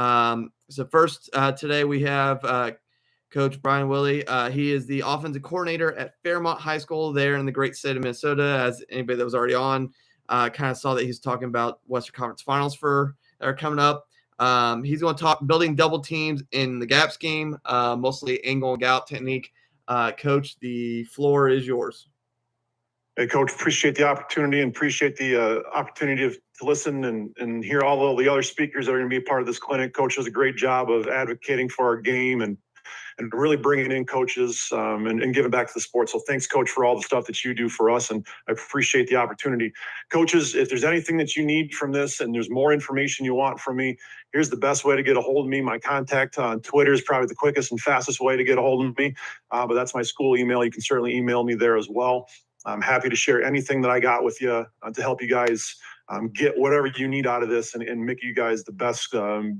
So first today we have Coach Brian Wille. He is the offensive coordinator at Fairmont High School there in the great state of Minnesota. As anybody that was already on kind of saw that he's talking about Western Conference Finals that are coming up. He's going to talk building double teams in the gap scheme, mostly angle and gallop technique. Coach, the floor is yours. Hey, Coach, appreciate the opportunity and appreciate the opportunity to listen and hear all the other speakers that are going to be a part of this clinic. Coach does a great job of advocating for our game and really bringing in coaches and giving back to the sport. So thanks, Coach, for all the stuff that you do for us, and I appreciate the opportunity. Coaches, if there's anything that you need from this and there's more information you want from me, here's the best way to get a hold of me. My contact on Twitter is probably the quickest and fastest way to get a hold of me, but that's my school email. You can certainly email me there as well. I'm happy to share anything that I got with you to help you guys get whatever you need out of this and make you guys the best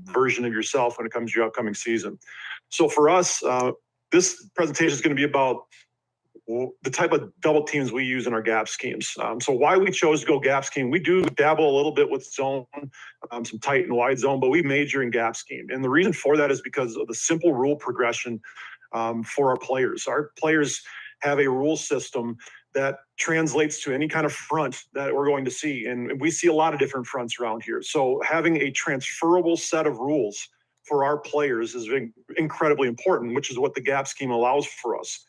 version of yourself when it comes to your upcoming season. So for us, this presentation is going to be about the type of double teams we use in our gap schemes. So why we chose to go gap scheme, we do dabble a little bit with zone, some tight and wide zone, but we major in gap scheme. And the reason for that is because of the simple rule progression for our players. Our players have a rule system that translates to any kind of front that we're going to see. And we see a lot of different fronts around here. So having a transferable set of rules for our players is incredibly important, which is what the gap scheme allows for us.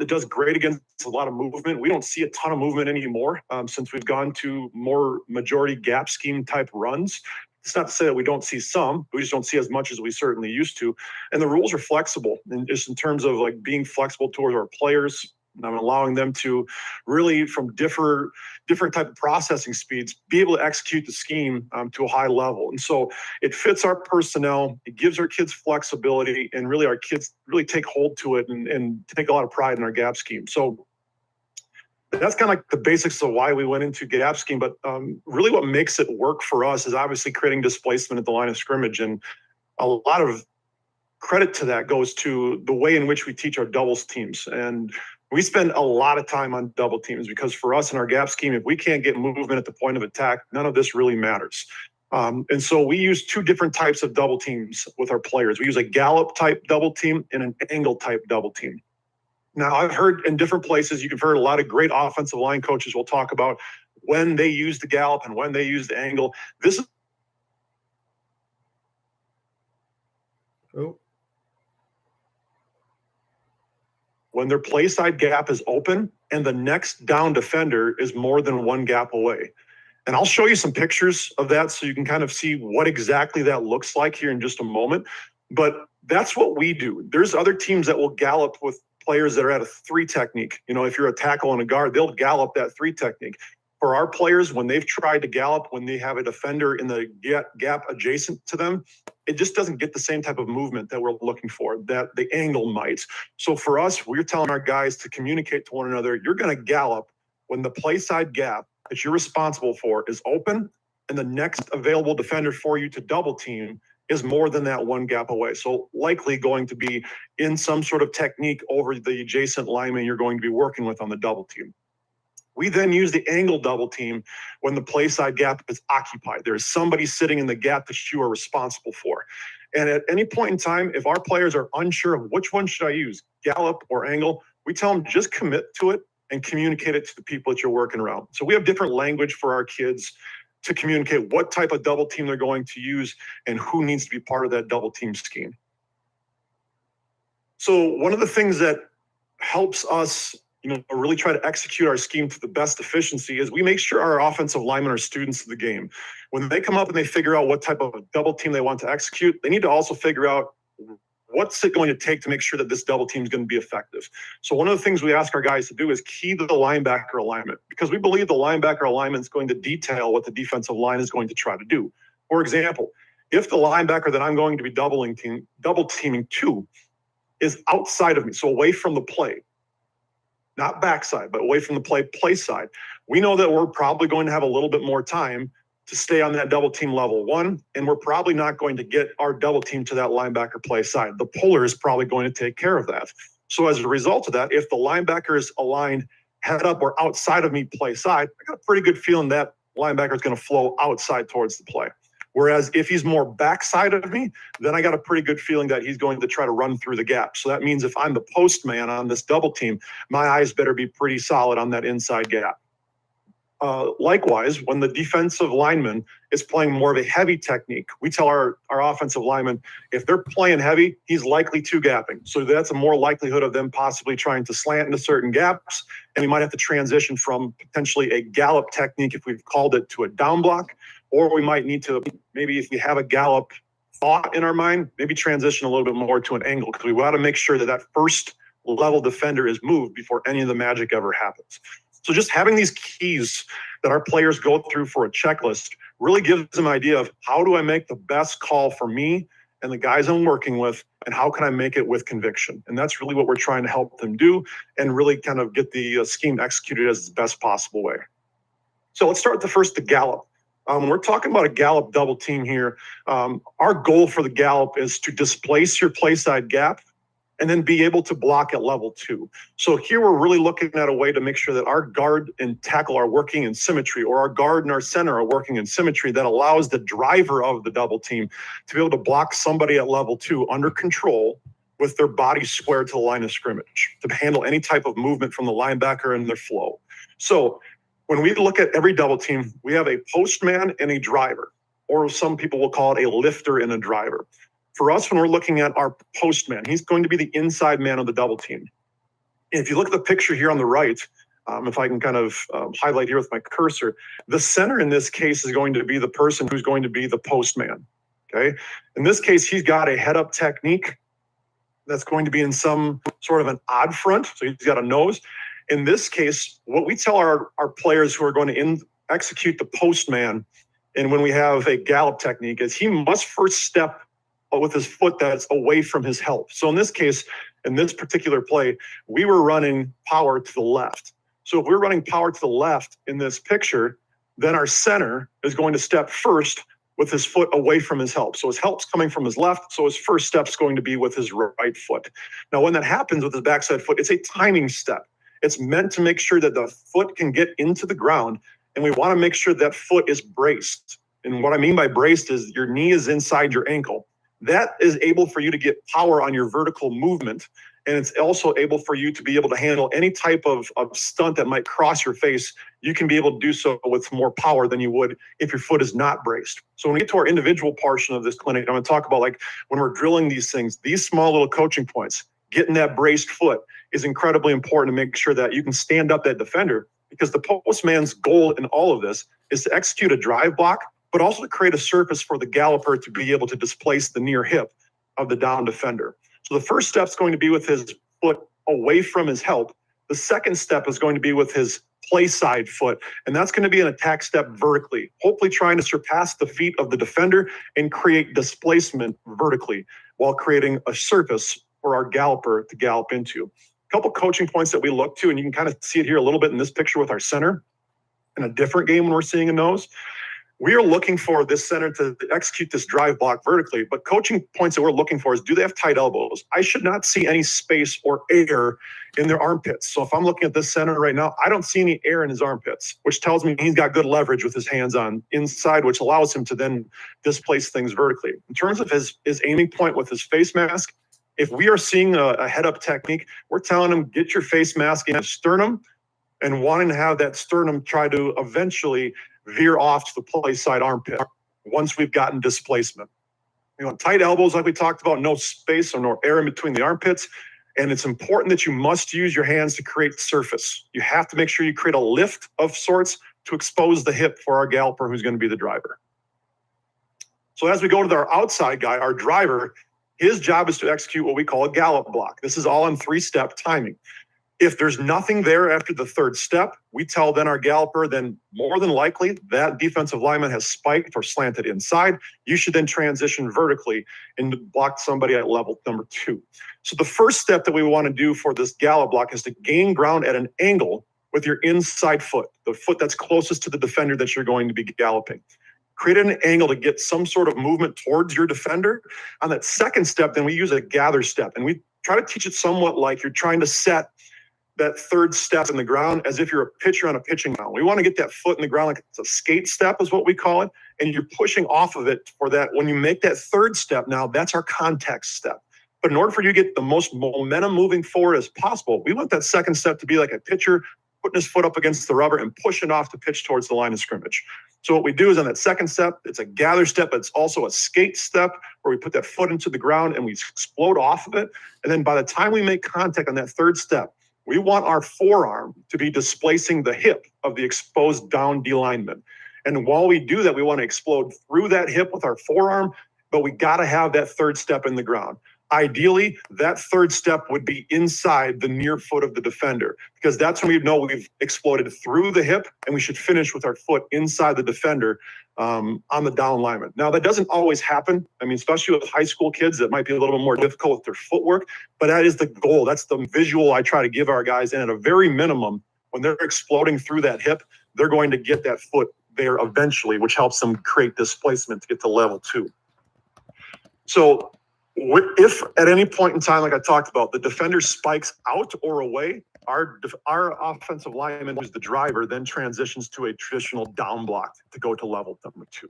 It does great against a lot of movement. We don't see a ton of movement anymore since we've gone to more majority gap scheme type runs. It's not to say that we don't see some, we just don't see as much as we certainly used to. And the rules are flexible, and just in terms of like being flexible towards our players, allowing them to really, from different type of processing speeds, be able to execute the scheme to a high level. And so it fits our personnel, it gives our kids flexibility, and really our kids really take hold to it and take a lot of pride in our gap scheme. So that's kind of like the basics of why we went into gap scheme. But really what makes it work for us is obviously creating displacement at the line of scrimmage. And a lot of credit to that goes to the way in which we teach our doubles teams. And we spend a lot of time on double teams because for us in our gap scheme, if we can't get movement at the point of attack, none of this really matters. And so we use two different types of double teams with our players. We use a Gallop type double team and an angle type double team. Now, I've heard in different places, you've heard a lot of great offensive line coaches will talk about when they use the Gallop and when they use the angle. This is when their play side gap is open and the next down defender is more than one gap away. And I'll show you some pictures of that so you can kind of see what exactly that looks like here in just a moment. But that's what we do. There's other teams that will gallop with players that are at a 3 technique. You know, if you're a tackle and a guard, they'll gallop that 3 technique. For our players, when they've tried to gallop, when they have a defender in the gap adjacent to them, it just doesn't get the same type of movement that we're looking for, that the angle might. So for us, we're telling our guys to communicate to one another. You're going to gallop when the play side gap that you're responsible for is open and the next available defender for you to double team is more than that one gap away. So likely going to be in some sort of technique over the adjacent lineman you're going to be working with on the double team. We then use the angle double team when the play side gap is occupied. There is somebody sitting in the gap that you are responsible for. And at any point in time, if our players are unsure of which one should I use, Gallop or angle, we tell them just commit to it and communicate it to the people that you're working around. So we have different language for our kids to communicate what type of double team they're going to use and who needs to be part of that double team scheme. So one of the things that helps us really try to execute our scheme to the best efficiency is we make sure our offensive linemen are students of the game. When they come up and they figure out what type of double team they want to execute, they need to also figure out what's it going to take to make sure that this double team is going to be effective. So one of the things we ask our guys to do is key the linebacker alignment, because we believe the linebacker alignment is going to detail what the defensive line is going to try to do. For example, if the linebacker that I'm going to be double teaming to is outside of me, so away from the play, not backside, but away from the play side, we know that we're probably going to have a little bit more time to stay on that double team level 1, and we're probably not going to get our double team to that linebacker play side. The puller is probably going to take care of that. So as a result of that, if the linebacker is aligned head up or outside of me play side, I got a pretty good feeling that linebacker is going to flow outside towards the play. Whereas if he's more backside of me, then I got a pretty good feeling that he's going to try to run through the gap. So that means if I'm the post man on this double team, my eyes better be pretty solid on that inside gap. Likewise, when the defensive lineman is playing more of a heavy technique, we tell our offensive lineman, if they're playing heavy, he's likely two gapping. So that's a more likelihood of them possibly trying to slant into certain gaps. And we might have to transition from potentially a gallop technique, if we've called it, to a down block. Or we might need to, maybe if we have a gallop thought in our mind, maybe transition a little bit more to an angle, because we want to make sure that that first level defender is moved before any of the magic ever happens. So just having these keys that our players go through for a checklist really gives them an idea of how do I make the best call for me and the guys I'm working with, and how can I make it with conviction? And that's really what we're trying to help them do and really kind of get the scheme executed as the best possible way. So let's start with the gallop. We're talking about a gallop double team here. Our goal for the gallop is to displace your play side gap and then be able to block at level 2. So here we're really looking at a way to make sure that our guard and tackle are working in symmetry, or our guard and our center are working in symmetry that allows the driver of the double team to be able to block somebody at level 2 under control with their body squared to the line of scrimmage to handle any type of movement from the linebacker and their flow. So when we look at every double team, we have a postman and a driver, or some people will call it a lifter and a driver. For us, when we're looking at our postman, he's going to be the inside man of the double team. If you look at the picture here on the right, if I can kind of highlight here with my cursor, the center in this case is going to be the person who's going to be the postman, okay? In this case, he's got a head-up technique that's going to be in some sort of an odd front, so he's got a nose. In this case, what we tell our players who are going to execute the postman, and when we have a gallop technique, is he must first step with his foot that's away from his help. So in this case, in this particular play, we were running power to the left. So if we're running power to the left in this picture, then our center is going to step first with his foot away from his help. So his help's coming from his left, so his first step's going to be with his right foot. Now, when that happens with his backside foot, it's a timing step. It's meant to make sure that the foot can get into the ground, and we want to make sure that foot is braced. And what I mean by braced is your knee is inside your ankle. That is able for you to get power on your vertical movement. And it's also able for you to be able to handle any type of stunt that might cross your face. You can be able to do so with more power than you would if your foot is not braced. So when we get to our individual portion of this clinic, I'm going to talk about, like, when we're drilling these things, these small little coaching points, getting that braced foot is incredibly important to make sure that you can stand up that defender, because the postman's goal in all of this is to execute a drive block, but also to create a surface for the galloper to be able to displace the near hip of the down defender. So the first step is going to be with his foot away from his help. The second step is going to be with his play side foot, and that's going to be an attack step vertically, hopefully trying to surpass the feet of the defender and create displacement vertically while creating a surface for our galloper to gallop into. A couple coaching points that we look to, and you can kind of see it here a little bit in this picture with our center. In a different game when we're seeing a nose, we are looking for this center to execute this drive block vertically, but coaching points that we're looking for is, do they have tight elbows? I should not see any space or air in their armpits. So if I'm looking at this center right now, I don't see any air in his armpits, which tells me he's got good leverage with his hands on inside, which allows him to then displace things vertically. In terms of his aiming point with his face mask, if we are seeing a head-up technique, we're telling him, get your face mask in his sternum, and wanting to have that sternum try to eventually veer off to the play side armpit once we've gotten displacement. You know, tight elbows, like we talked about, no space or no air in between the armpits. And it's important that you must use your hands to create surface. You have to make sure you create a lift of sorts to expose the hip for our galloper, who's going to be the driver. So as we go to our outside guy, our driver, his job is to execute what we call a gallop block. This is all in 3-step timing. If there's nothing there after the third step, we tell then our galloper, then more than likely that defensive lineman has spiked or slanted inside. You should then transition vertically and block somebody at level number 2. So the first step that we want to do for this gallop block is to gain ground at an angle with your inside foot, the foot that's closest to the defender that you're going to be galloping. Create an angle to get some sort of movement towards your defender. On that second step, then we use a gather step, and we try to teach it somewhat like you're trying to set that third step in the ground as if you're a pitcher on a pitching mound. We want to get that foot in the ground like it's a skate step is what we call it. And you're pushing off of it for that. When you make that third step now, that's our contact step. But in order for you to get the most momentum moving forward as possible, we want that second step to be like a pitcher putting his foot up against the rubber and pushing off to pitch towards the line of scrimmage. So what we do is on that second step, it's a gather step, but it's also a skate step where we put that foot into the ground and we explode off of it. And then by the time we make contact on that third step, we want our forearm to be displacing the hip of the exposed down D lineman. And while we do that, we want to explode through that hip with our forearm, but we got to have that third step in the ground. Ideally, that third step would be inside the near foot of the defender, because that's when we know we've exploded through the hip and we should finish with our foot inside the defender on the down lineman. Now, that doesn't always happen. I mean, especially with high school kids, that might be a little bit more difficult with their footwork, but that is the goal. That's the visual I try to give our guys. And at a very minimum, when they're exploding through that hip, they're going to get that foot there eventually, which helps them create displacement to get to level 2. So if at any point in time, like I talked about, the defender spikes out or away, our offensive lineman, who's the driver, then transitions to a traditional down block to go to level number 2.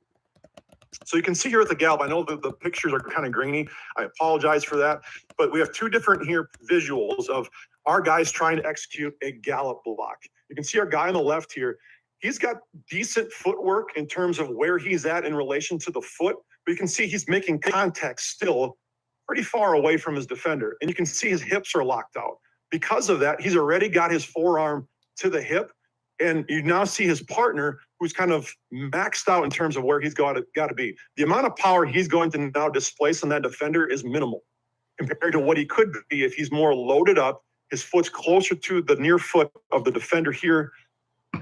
So you can see here with the Gallop, I know that the pictures are kind of grainy. I apologize for that, but we have two different here visuals of our guys trying to execute a Gallop block. You can see our guy on the left here. He's got decent footwork in terms of where he's at in relation to the foot, but you can see he's making contact still pretty far away from his defender. And you can see his hips are locked out. Because of that, he's already got his forearm to the hip. And you now see his partner who's kind of maxed out in terms of where he's got to be. The amount of power he's going to now displace on that defender is minimal compared to what he could be if he's more loaded up. His foot's closer to the near foot of the defender here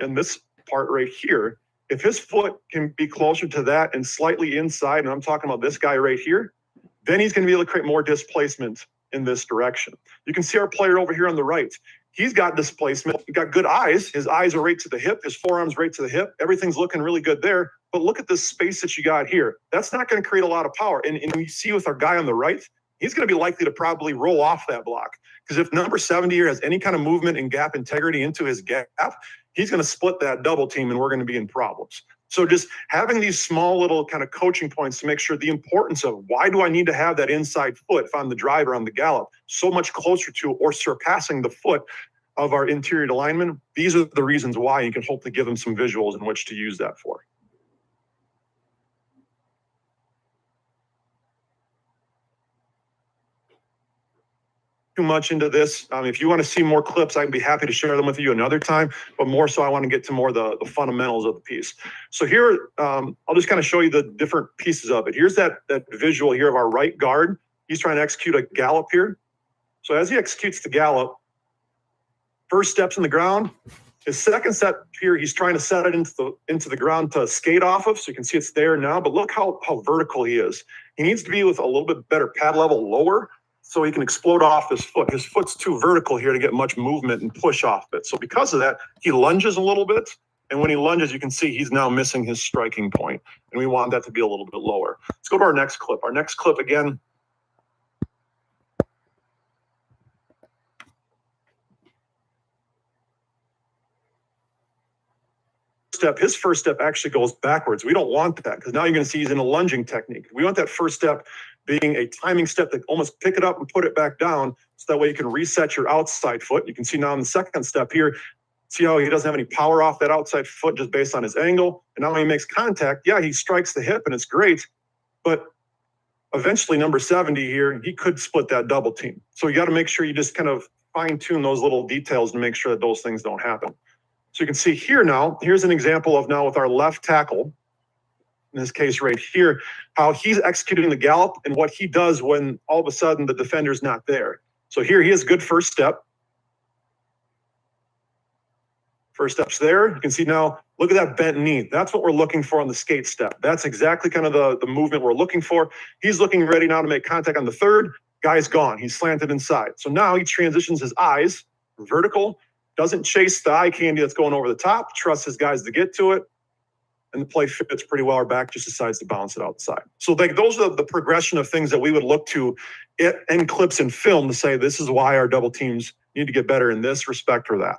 and this part right here. If his foot can be closer to that and slightly inside, and I'm talking about this guy right here, then he's going to be able to create more displacement in this direction. You can see our player over here on the right. He's got displacement. He's got good eyes. His eyes are right to the hip. His forearm's right to the hip. Everything's looking really good there. But look at this space that you got here. That's not going to create a lot of power. And you see with our guy on the right, he's going to be likely to probably roll off that block. Because if number 70 here has any kind of movement and gap integrity into his gap, he's going to split that double team and we're going to be in problems. So just having these small little kind of coaching points to make sure the importance of why do I need to have that inside foot if I'm the driver on the Gallop so much closer to or surpassing the foot of our interior lineman. These are the reasons why you can hopefully give them some visuals in which to use that for. Too much into this. If you want to see more clips, I'd be happy to share them with you another time, but more so I want to get to more the fundamentals of the piece. So here, I'll just kind of show you the different pieces of it. Here's that visual here of our right guard. He's trying to execute a Gallop here. So as he executes the Gallop, first steps in the ground. His second step here, he's trying to set it into the ground to skate off of. So you can see it's there now, but look how vertical he is. He needs to be with a little bit better pad level lower, so he can explode off his foot. His foot's too vertical here to get much movement and push off it. So because of that, he lunges a little bit. And when he lunges, you can see he's now missing his striking point. And we want that to be a little bit lower. Let's go to our next clip. Our next clip, again, his first step actually goes backwards. We don't want that because now you're going to see he's in a lunging technique. We want that first step being a timing step to almost pick it up and put it back down so that way you can reset your outside foot. You can see now in the second step here, see how he doesn't have any power off that outside foot just based on his angle. And now when he makes contact, yeah, he strikes the hip and it's great, but eventually number 70 here, he could split that double team. So you got to make sure you just kind of fine tune those little details to make sure that those things don't happen. So you can see here now, here's an example of now with our left tackle, in this case right here, how he's executing the Gallop and what he does when all of a sudden the defender's not there. So here he has a good first step. First step's there. You can see now, look at that bent knee. That's what we're looking for on the skate step. That's exactly kind of the movement we're looking for. He's looking ready now to make contact on the third. Guy's gone. He's slanted inside. So now he transitions his eyes vertical, doesn't chase the eye candy that's going over the top, trusts his guys to get to it, and the play fits pretty well. Our back just decides to bounce it outside. So like those are the progression of things that we would look to in clips and film to say this is why our double teams You need to get better in this respect or that.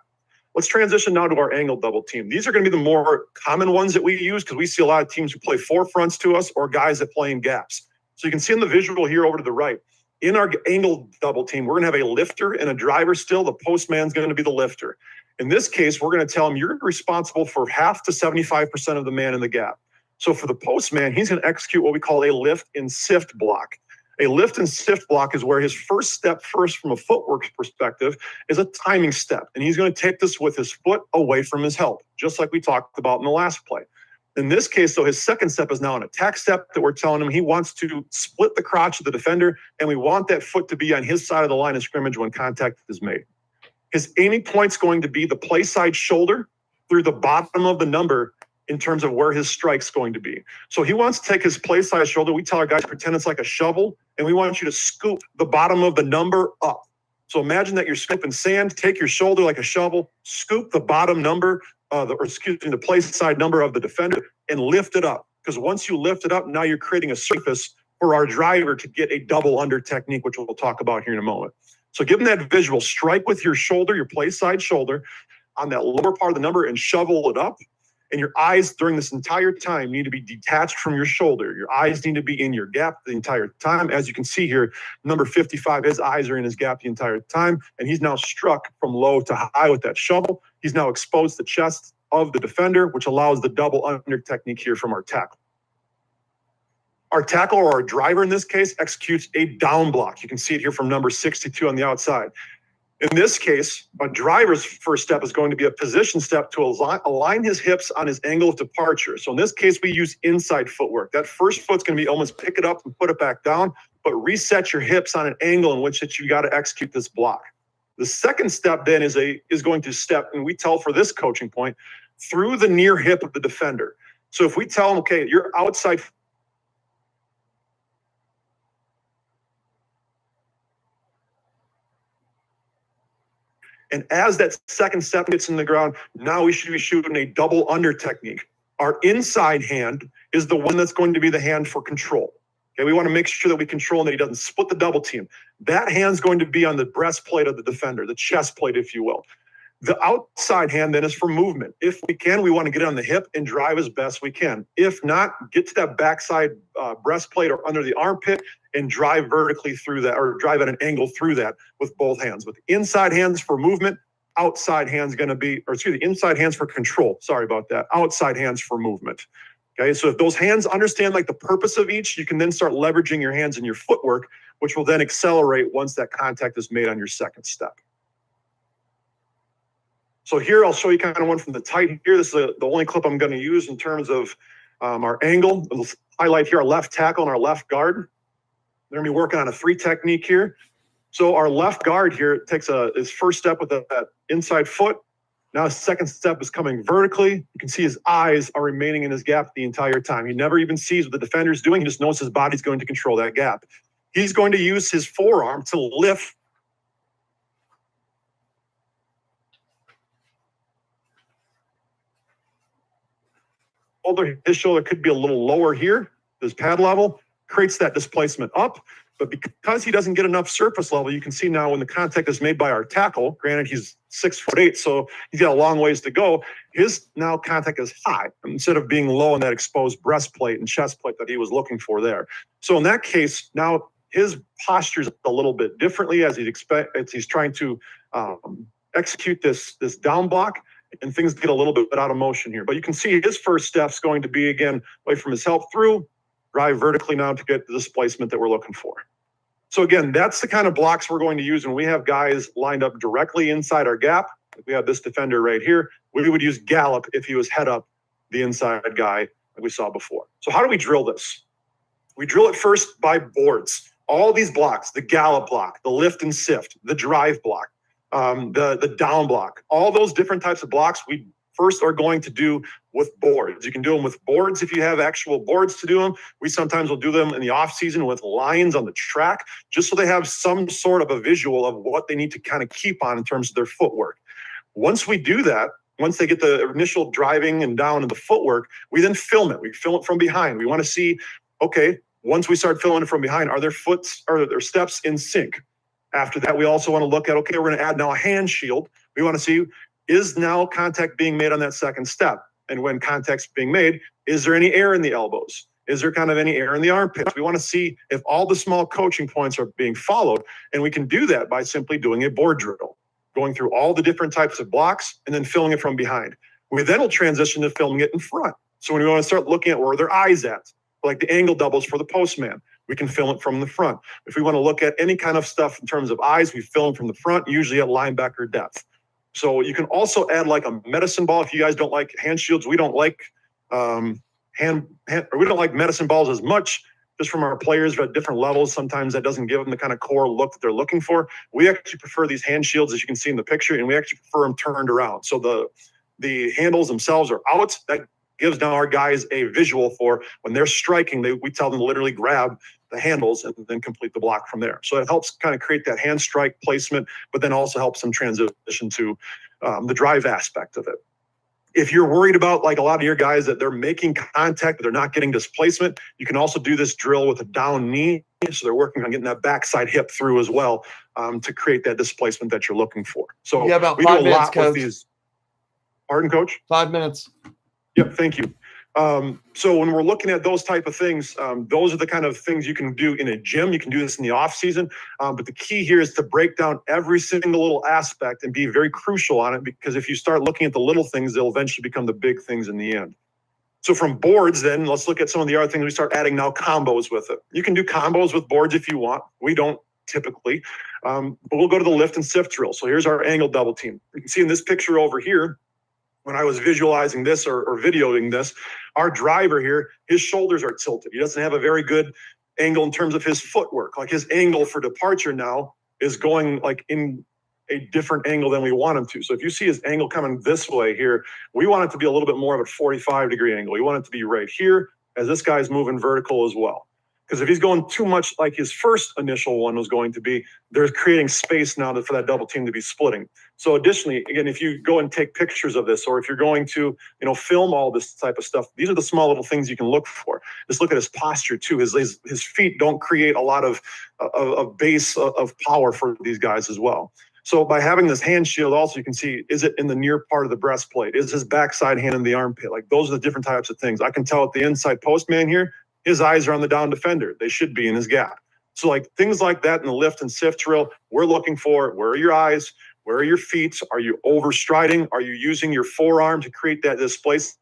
Let's transition now to our angle double team. These are going to be the more common ones that we use because we see a lot of teams who play four fronts to us or guys that play in gaps. So you can see in the visual here over to the right, in our angle double team, we're going to have a lifter and a driver still. The postman's going to be the lifter. In this case, we're going to tell him you're responsible for half to 75% of the man in the gap. So for the postman, he's going to execute what we call a lift and sift block. A lift and sift block is where his first step from a footwork perspective is a timing step. And he's going to take this with his foot away from his help, just like we talked about in the last play. In this case, though, his second step is now an attack step that we're telling him he wants to split the crotch of the defender, and we want that foot to be on his side of the line of scrimmage when contact is made. His aiming point's going to be the play side shoulder through the bottom of the number in terms of where his strike's going to be. So he wants to take his play side shoulder. We tell our guys, pretend it's like a shovel, and we want you to scoop the bottom of the number up. So imagine that you're scooping sand, take your shoulder like a shovel, scoop the bottom number, the play side number of the defender and lift it up. Because once you lift it up, now you're creating a surface for our driver to get a double under technique, which we'll talk about here in a moment. So give them that visual, strike with your shoulder, your play side shoulder on that lower part of the number and shovel it up. And your eyes during this entire time need to be detached from your shoulder. Your eyes need to be in your gap the entire time. As you can see here, number 55, his eyes are in his gap the entire time. And he's now struck from low to high with that shovel. He's now exposed the chest of the defender, which allows the double under technique here from our tackle. Our tackle, or our driver in this case, executes a down block. You can see it here from number 62 on the outside. In this case, a driver's first step is going to be a position step to align his hips on his angle of departure. So in this case, we use inside footwork. That first foot's going to be almost pick it up and put it back down, but reset your hips on an angle in which that you got to execute this block. The second step then is going to step, and we tell for this coaching point, through the near hip of the defender. So if we tell him, okay, you're outside, and as that second step gets in the ground, now we should be shooting a double under technique. Our inside hand is the one that's going to be the hand for control. Okay, we want to make sure that we control and that he doesn't split the double team. That hand's going to be on the breastplate of the defender, the chest plate, if you will. The outside hand then is for movement. If we can, we want to get it on the hip and drive as best we can. If not, get to that backside breastplate or under the armpit and drive vertically through that, or drive at an angle through that with both hands. With inside hands for movement, outside hands going to be, inside hands for control. Sorry about that. Outside hands for movement. Okay, so if those hands understand like the purpose of each, you can then start leveraging your hands and your footwork, which will then accelerate once that contact is made on your second step. So here I'll show you kind of one from the tight here. This is the only clip I'm going to use in terms of our angle. I'll highlight here our left tackle and our left guard. They're going to be working on a 3 technique here. So our left guard here takes his first step with that inside foot. Now his second step is coming vertically. You can see his eyes are remaining in his gap the entire time. He never even sees what the defender's doing. He just knows his body's going to control that gap. He's going to use his forearm to lift his shoulder could be a little lower here, this pad level, creates that displacement up. But because he doesn't get enough surface level, you can see now when the contact is made by our tackle, granted he's 6'8", so he's got a long ways to go, his now contact is high instead of being low in that exposed breastplate and chest plate that he was looking for there. So in that case, now his posture is a little bit differently as he's trying to execute this down block. And things get a little bit out of motion here. But you can see his first step's going to be, again, away from his help through, drive vertically now to get the displacement that we're looking for. So again, that's the kind of blocks we're going to use when we have guys lined up directly inside our gap. Like we have this defender right here. We would use Gallop if he was head up the inside guy like we saw before. So how do we drill this? We drill it first by boards. All these blocks, the Gallop block, the lift and sift, the drive block, the down block, all those different types of blocks we first are going to do with boards. You can do them with boards if you have actual boards to do them. We sometimes will do them in the off season with lines on the track, just so they have some sort of a visual of what they need to kind of keep on in terms of their footwork. Once we do that, once they get the initial driving and down in the footwork, we then film it. We film it from behind. We want to see, okay, once we start filming it from behind, are their steps in sync? After that, we also want to look at, okay, we're going to add now a hand shield. We want to see, is now contact being made on that second step? And when contact's being made, is there any air in the elbows? Is there kind of any air in the armpits? We want to see if all the small coaching points are being followed. And we can do that by simply doing a board drill, going through all the different types of blocks and then filling it from behind. We then will transition to filming it in front. So when we want to start looking at where their eyes at, like the angle doubles for the postman, we can film it from the front. If we want to look at any kind of stuff in terms of eyes, we film from the front, usually at linebacker depth. So you can also add like a medicine ball. If you guys don't like hand shields, we don't like we don't like medicine balls as much, just from our players at different levels. Sometimes that doesn't give them the kind of core look that they're looking for. We actually prefer these hand shields, as you can see in the picture, and we actually prefer them turned around. So the handles themselves are out. That gives now our guys a visual for when they're striking, we tell them to literally grab the handles and then complete the block from there. So it helps kind of create that hand strike placement, but then also helps them transition to the drive aspect of it. If you're worried about, like a lot of your guys, that they're making contact, but they're not getting displacement, you can also do this drill with a down knee. So they're working on getting that backside hip through as well to create that displacement that you're looking for. So yeah, about we 5 do a minutes, lot Coach. with these. Pardon, Coach? 5 minutes. Yep, thank you. So when we're looking at those type of things, those are the kind of things you can do in a gym. You can do this in the off season. But the key here is to break down every single little aspect and be very crucial on it, because if you start looking at the little things, they'll eventually become the big things in the end. So from boards, then let's look at some of the other things. We start adding now combos with it. You can do combos with boards if you want. We don't typically, but we'll go to the lift and sift drill. So here's our angle double team. You can see in this picture over here, when I was visualizing this or videoing this, our driver here, his shoulders are tilted. He doesn't have a very good angle in terms of his footwork. Like his angle for departure now is going like in a different angle than we want him to. So if you see his angle coming this way here, we want it to be a little bit more of a 45-degree angle. We want it to be right here as this guy's moving vertical as well. Because if he's going too much like his first initial one was going to be, they're creating space now for that double team to be splitting. So additionally, again, if you go and take pictures of this, or if you're going to, film all this type of stuff, these are the small little things you can look for. Just look at his posture too. His feet don't create a lot of base of power for these guys as well. So by having this hand shield, also you can see, is it in the near part of the breastplate? Is his backside hand in the armpit? Like those are the different types of things. I can tell at the inside postman here, his eyes are on the down defender. They should be in his gap. So like things like that in the lift and sift drill, we're looking for, where are your eyes? Where are your feet? Are you overstriding? Are you using your forearm to create that displacement?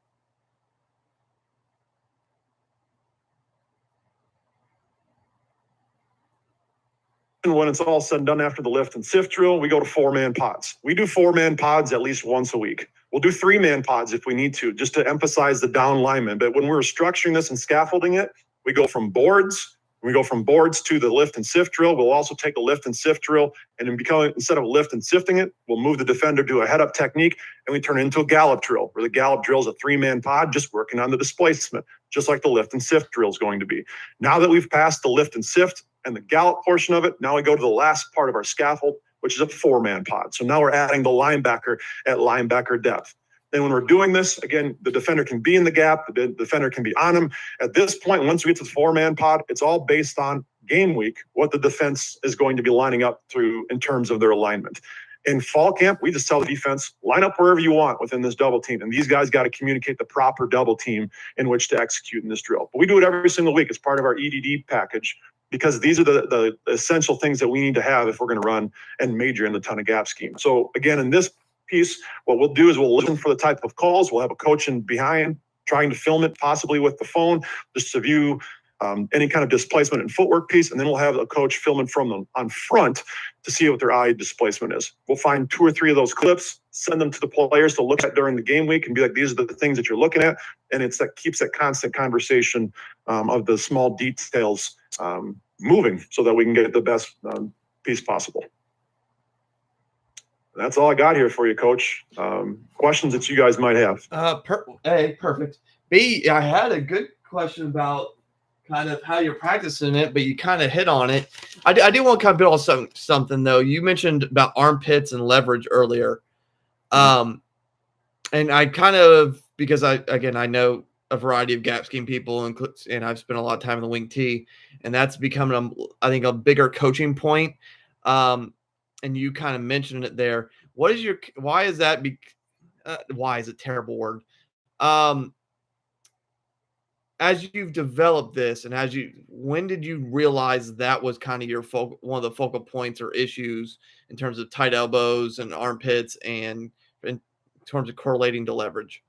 And when it's all said and done after the lift and sift drill, we go to 4-man pods. We do 4-man pods at least once a week. We'll do 3-man pods if we need to, just to emphasize the down lineman. But when we're structuring this and scaffolding it, we go from boards. We go from boards to the lift and sift drill. We'll also take a lift and sift drill, and instead of lift and sifting it, we'll move the defender to a head-up technique, and we turn it into a gallop drill, where the gallop drill is a 3-man pod, just working on the displacement, just like the lift and sift drill is going to be. Now that we've passed the lift and sift and the gallop portion of it, now we go to the last part of our scaffold, which is a 4-man pod. So now we're adding the linebacker at linebacker depth. Then when we're doing this, again, the defender can be in the gap, the defender can be on him. At this point, once we get to the 4-man pod, it's all based on game week, what the defense is going to be lining up through in terms of their alignment. In fall camp, we just tell the defense, line up wherever you want within this double team. And these guys got to communicate the proper double team in which to execute in this drill. But we do it every single week as part of our EDD package, because these are the essential things that we need to have if we're going to run and major in the ton of gap scheme. So again, in this piece, what we'll do is we'll listen for the type of calls. We'll have a coach in behind trying to film it, possibly with the phone, just to view any kind of displacement and footwork piece. And then we'll have a coach filming from them on front to see what their eye displacement is. We'll find 2 or 3 of those clips, send them to the players to look at during the game week and be like, these are the things that you're looking at. And it's that keeps that constant conversation of the small details moving so that we can get the best piece possible. That's all I got here for you, Coach. Questions that you guys might have. A, perfect. B, I had a good question about kind of how you're practicing it, but you kind of hit on it. I do want to kind of build on something, though. You mentioned about armpits and leverage earlier. And I kind of, because I know a variety of gap scheme people, and I've spent a lot of time in the wing T, and that's becoming, I think, a bigger coaching point. And you kind of mentioned it there. Why is that? Why is a terrible word? As you've developed this, and when did you realize that was kind of one of the focal points or issues in terms of tight elbows and armpits, and in terms of correlating to leverage?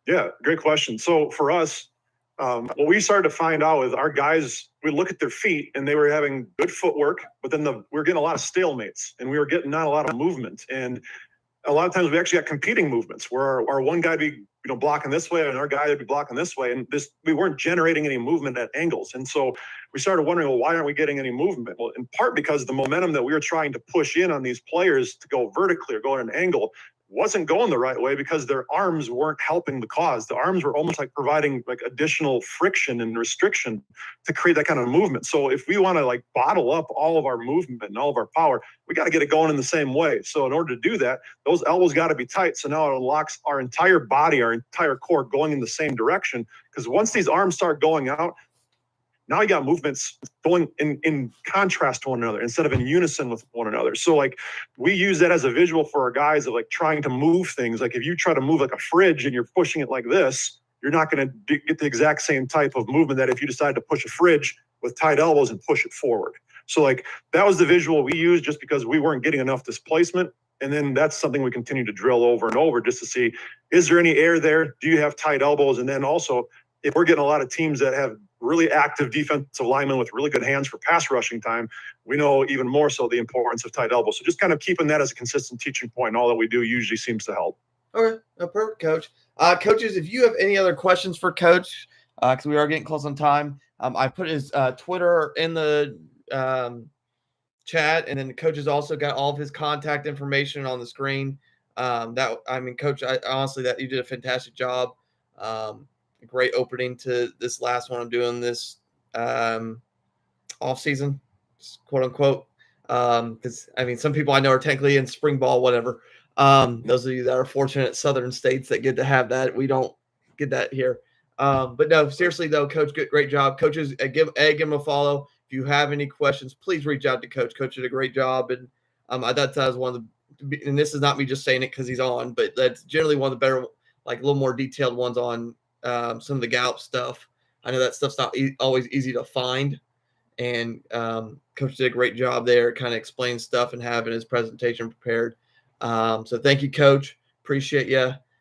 Yeah, great question. So for us, what we started to find out is our guys, we look at their feet and they were having good footwork, but then we were getting a lot of stalemates and we were getting not a lot of movement. And a lot of times we actually got competing movements where our one guy be blocking this way and our guy would be blocking this way, and we weren't generating any movement at angles. And so we started wondering, well, why aren't we getting any movement? Well, in part because the momentum that we were trying to push in on these players to go vertically or go at an angle wasn't going the right way because their arms weren't helping the cause. The arms were almost like providing like additional friction and restriction to create that kind of movement. So if we want to like bottle up all of our movement and all of our power, we got to get it going in the same way. So in order to do that, those elbows got to be tight. So now it unlocks our entire body, our entire core going in the same direction. Because once these arms start going out, now you got movements going in contrast to one another instead of in unison with one another. So like we use that as a visual for our guys of like trying to move things. Like if you try to move like a fridge and you're pushing it like this, you're not going to get the exact same type of movement that if you decide to push a fridge with tight elbows and push it forward. So like that was the visual we used just because we weren't getting enough displacement. And then that's something we continue to drill over and over just to see, is there any air there? Do you have tight elbows? And then also, if we're getting a lot of teams that have really active defensive linemen with really good hands for pass rushing time, we know even more so the importance of tight elbows. So just kind of keeping that as a consistent teaching point and all that we do usually seems to help. Okay, perfect, Coach. Coaches, if you have any other questions for Coach, because we are getting close on time, I put his Twitter in the chat, and then the Coach has also got all of his contact information on the screen. Coach, honestly, that you did a fantastic job. Great opening to this last one I'm doing this off season, quote unquote. Because some people I know are technically in spring ball, whatever. Those of you that are fortunate at southern states that get to have that, we don't get that here. But no, seriously though, Coach, great job. Coaches, give him a follow. If you have any questions, please reach out to Coach. Coach did a great job, and I thought that was one of the. And this is not me just saying it because he's on, but that's generally one of the better, like a little more detailed ones on some of the Gallop stuff. I know that stuff's not always easy to find, and Coach did a great job there, kind of explaining stuff and having his presentation prepared. So thank you, Coach. Appreciate you.